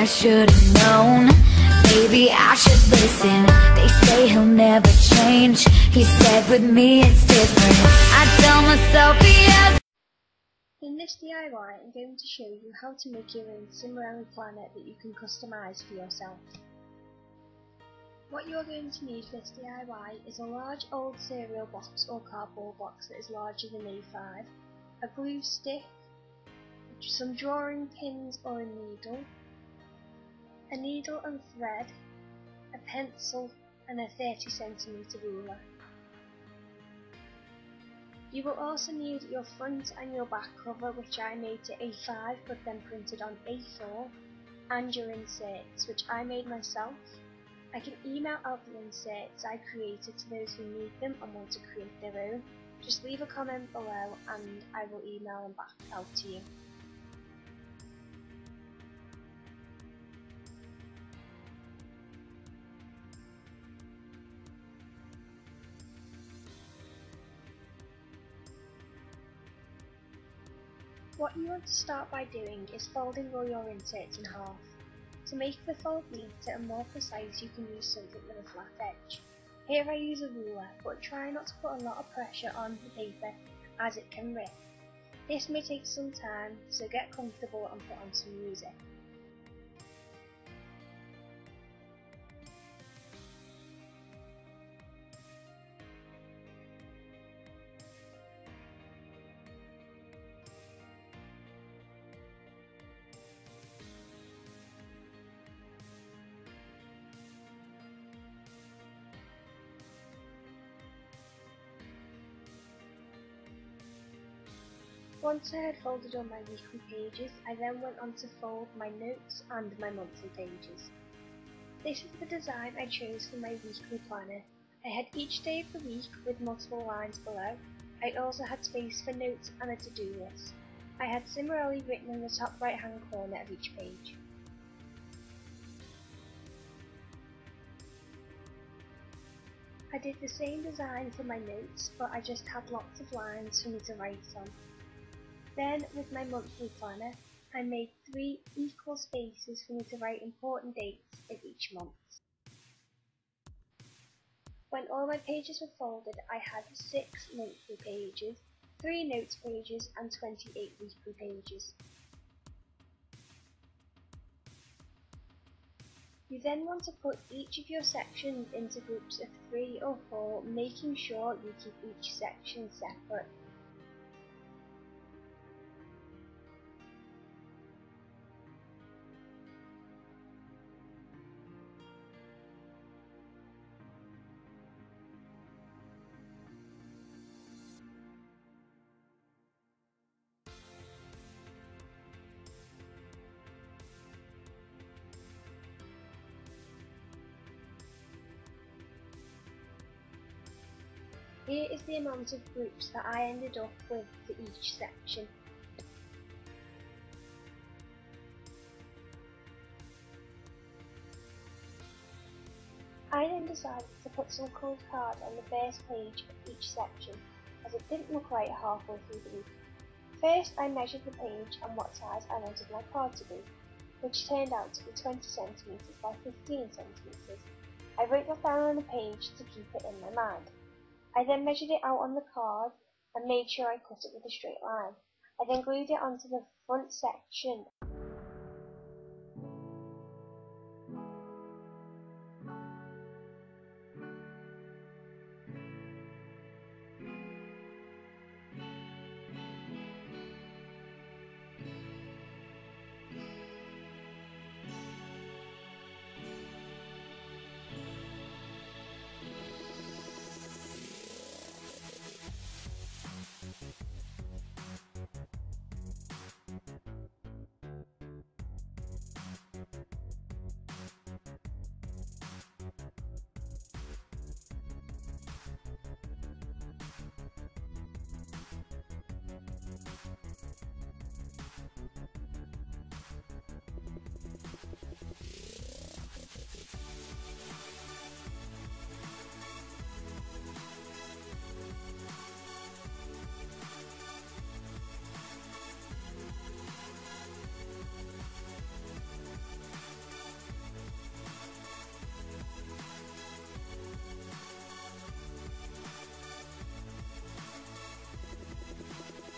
should've known. Maybe I should listen. They say he'll never change. He said with me it's different. I tell myself he has. In this DIY, I'm going to show you how to make your own Cimorelli planner that you can customise for yourself. What you are going to need for this DIY is a large old cereal box or cardboard box that is larger than A5, a glue stick, some drawing pins or a needle and thread, a pencil and a 30cm ruler. You will also need your front and your back cover, which I made to A5 but then printed on A4, and your inserts, which I made myself. I can email out the inserts I created to those who need them and want to create their own. Just leave a comment below and I will email them back out to you. What you want to start by doing is folding all your inserts in half. To make the fold neater and more precise, you can use something with a flat edge. Here I use a ruler, but try not to put a lot of pressure on the paper as it can rip. This may take some time, so get comfortable and put on some music. Once I had folded all my weekly pages, I then went on to fold my notes and my monthly pages. This is the design I chose for my weekly planner. I had each day of the week with multiple lines below. I also had space for notes and a to-do list. I had Cimorelli written in the top right hand corner of each page. I did the same design for my notes, but I just had lots of lines for me to write on. Then, with my monthly planner, I made 3 equal spaces for me to write important dates of each month. When all my pages were folded, I had 6 monthly pages, 3 notes pages and 28 weekly pages. You then want to put each of your sections into groups of 3 or 4, making sure you keep each section separate. Here is the amount of groups that I ended up with for each section. I then decided to put some coloured card on the first page of each section, as it didn't look right halfway through the week. First I measured the page and what size I wanted my card to be, which turned out to be 20cm by 15cm. I wrote that down on the page to keep it in my mind. I then measured it out on the card and made sure I cut it with a straight line. I then glued it onto the front section.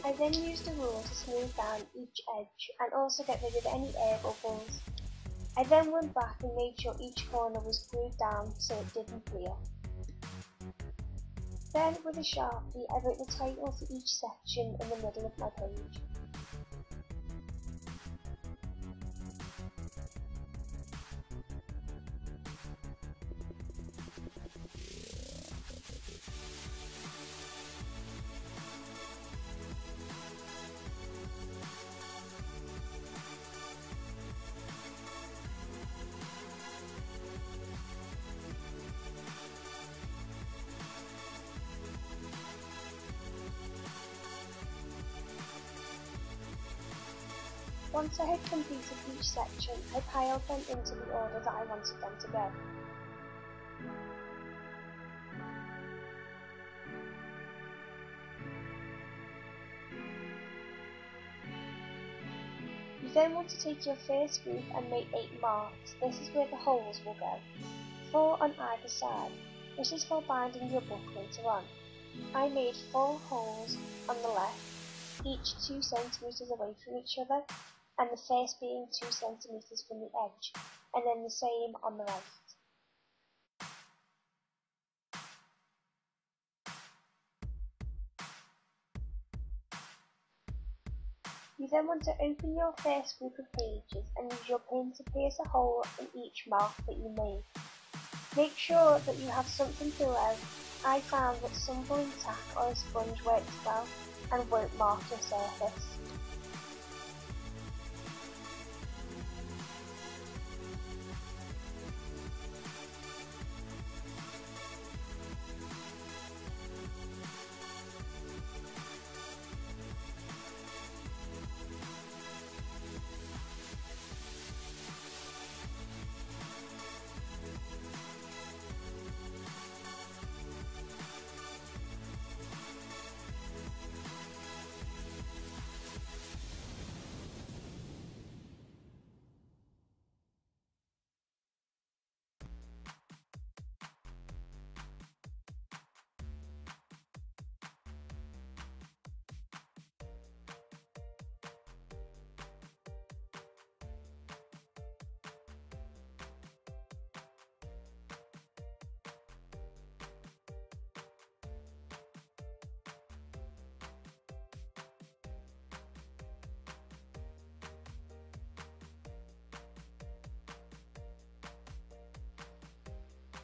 I then used a ruler to smooth down each edge and also get rid of any air bubbles. I then went back and made sure each corner was glued down so it didn't flare. Then with a Sharpie I wrote the title for each section in the middle of my page. Once I had completed each section, I piled them into the order that I wanted them to go. You then want to take your first group and make 8 marks. This is where the holes will go. 4 on either side. This is for binding your book later on. I made 4 holes on the left, each 2 centimeters away from each other, and the first being 2 centimeters from the edge, and then the same on the right. You then want to open your first group of pages and use your pin to pierce a hole in each mark that you made. Make sure that you have something below. I found that some gluing tack or a sponge works well and won't mark your surface.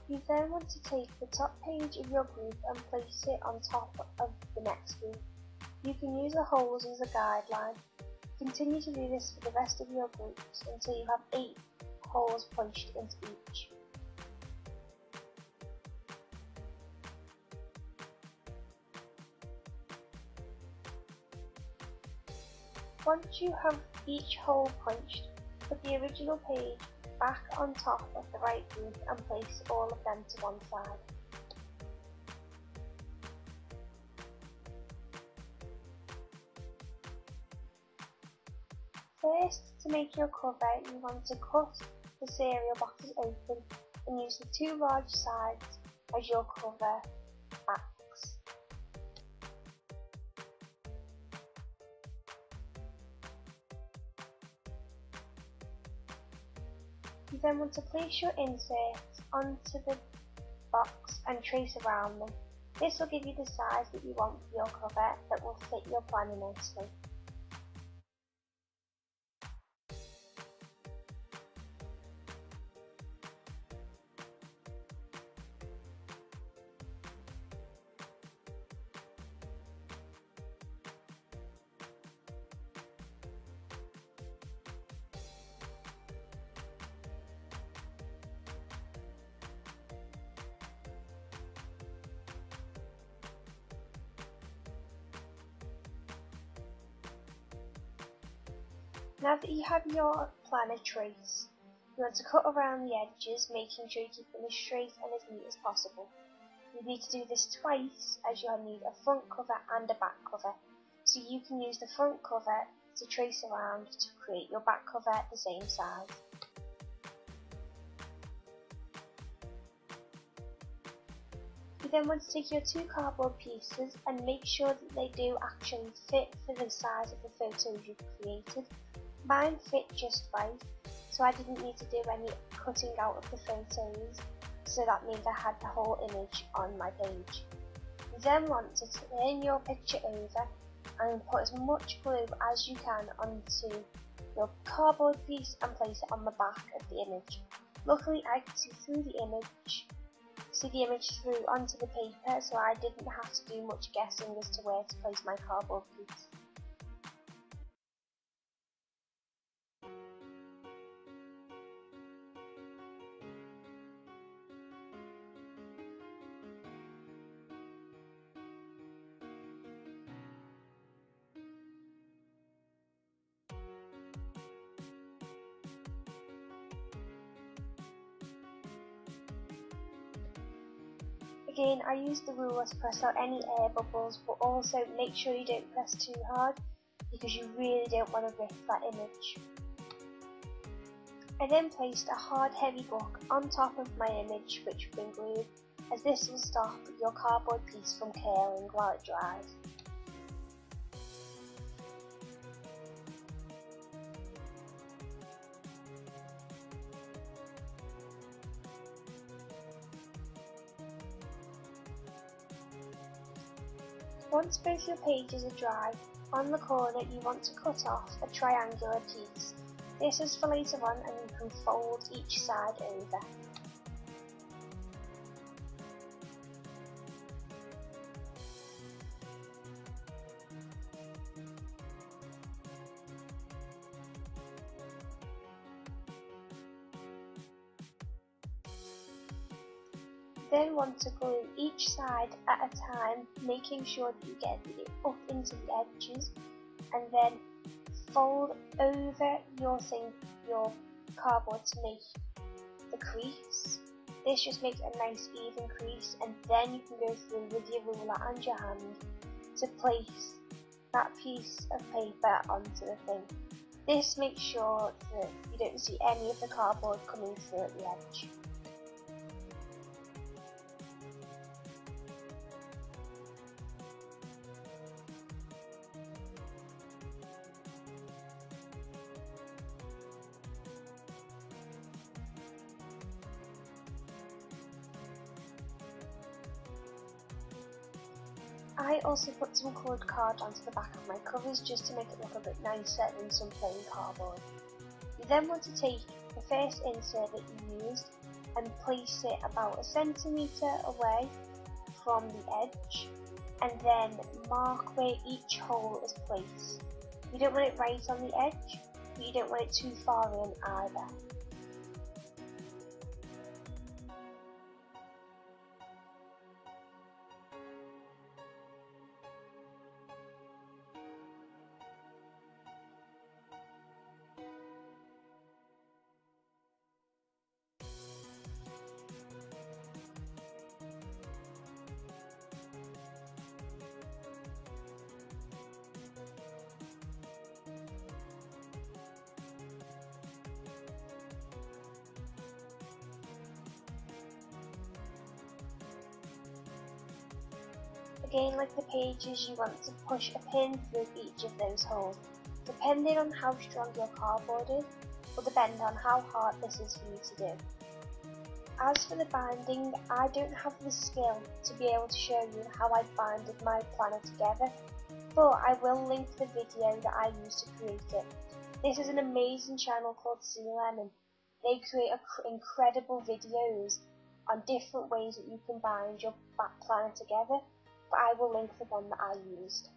You then want to take the top page of your group and place it on top of the next group. You can use the holes as a guideline. Continue to do this for the rest of your groups until you have 8 holes punched into each. Once you have each hole punched, put the original page back on top of the right group and place all of them to one side. First, to make your cover, you want to cut the cereal boxes open and use the 2 large sides as your cover backs. You then want to place your inserts onto the box and trace around them. This will give you the size that you want for your cover that will fit your planner nicely. Now that you have your planner trace, you want to cut around the edges, making sure you keep them as straight and as neat as possible. You need to do this twice as you'll need a front cover and a back cover, so you can use the front cover to trace around to create your back cover the same size. You then want to take your two cardboard pieces and make sure that they do actually fit for the size of the photos you've created. Mine fit just right, so I didn't need to do any cutting out of the photos, so that means I had the whole image on my page. You then want to turn your picture over and put as much glue as you can onto your cardboard piece and place it on the back of the image. Luckily I could see the image through onto the paper, so I didn't have to do much guessing as to where to place my cardboard piece. Again, I use the ruler to press out any air bubbles, but also make sure you don't press too hard because you really don't want to rip that image. I then placed a hard heavy book on top of my image which had been glued, as this will stop your cardboard piece from curling while it dries. Once both your pages are dry, on the corner you want to cut off a triangular piece. This is for later on and you can fold each side over. Then want to glue each side at a time, making sure that you get it up into the edges, and then fold over your cardboard to make the crease. This just makes a nice even crease, and then you can go through with your ruler and your hand to place that piece of paper onto the thing. This makes sure that you don't see any of the cardboard coming through at the edge. I also put some coloured card onto the back of my covers just to make it look a bit nicer than some plain cardboard. You then want to take the first insert that you used and place it about 1 centimetre away from the edge, and then mark where each hole is placed. You don't want it right on the edge, but you don't want it too far in either. Again, like the pages, you want to push a pin through each of those holes. Depending on how strong your cardboard is, will depend on how hard this is for you to do. As for the binding, I don't have the skill to be able to show you how I binded my planner together, but I will link the video that I used to create it. This is an amazing channel called Cimorelli. They create incredible videos on different ways that you can bind your back planner together, but I will link the one that I used.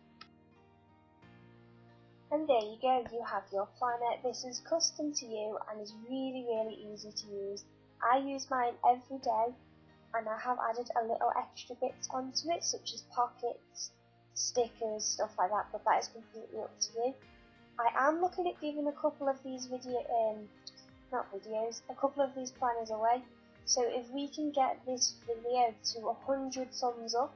And there you go, you have your planner. This is custom to you and is really easy to use. I use mine every day, and I have added a little extra bits onto it, such as pockets, stickers, stuff like that, but that is completely up to you. I am looking at giving a couple of these a couple of these planners away, so if we can get this video to 100 thumbs up,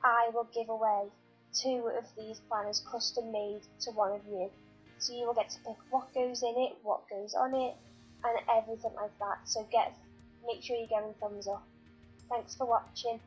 I will give away 2 of these planners custom made to one of you. So you will get to pick what goes in it, what goes on it, and everything like that. So make sure you give them thumbs up. Thanks for watching.